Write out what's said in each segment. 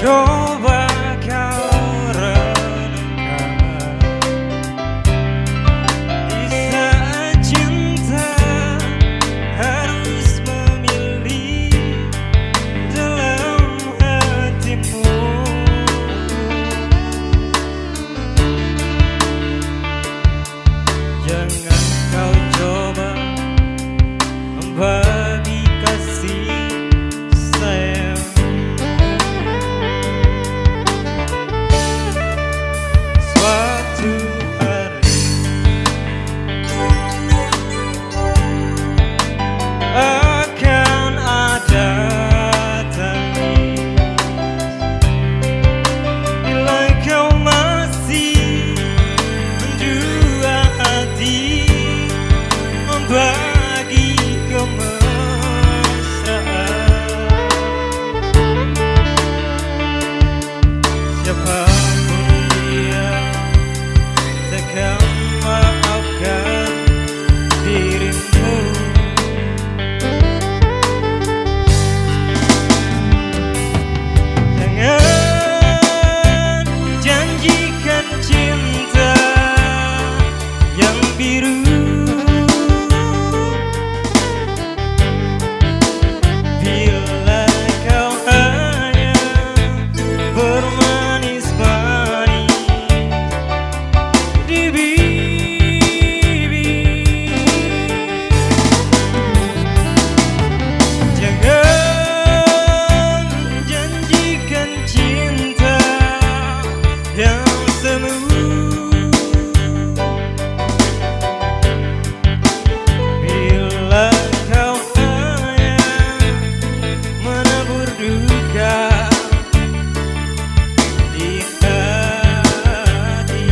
Coba kau renungkan, di saat cinta harus memilih dalam hatimu. Jangan kau coba membagi kasih sayang. Suatu hari akan ada tangis bila kau masih mendua hati membagi kemesraan. Siapapun dia takkan maafkan dirimu. Jangan janjikan cinta yang biru bila kau hanya bermanis-manis di bibir. Jangan janjikan cinta yang semu bila kau hanya menabur duka di hati.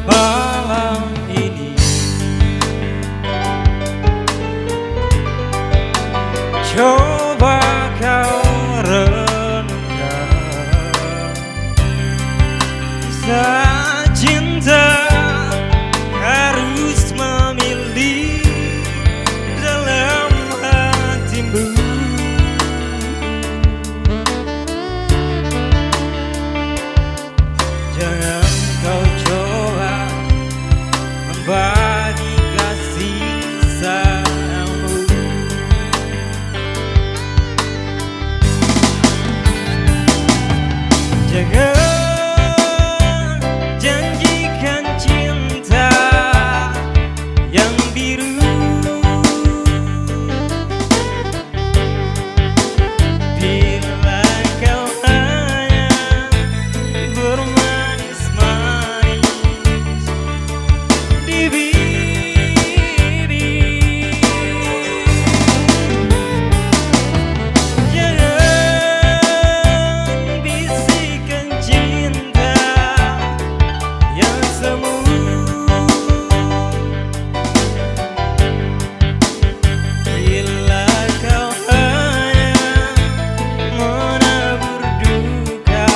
Malam ini coba kau renungkan, saat cinta harus memilih dalam hatimu. Jangan kau coba membagi kasih sayangmu. Jangan janjikan cinta yang biru bila kau hanya bermanis-manis di bibir. Jangan bisikan cinta yang semu bila kau hanya menabur duka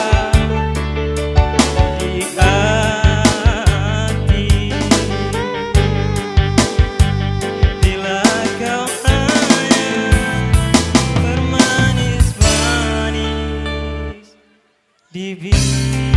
di hati. Bila kau hanya bermanis-manis di bibir.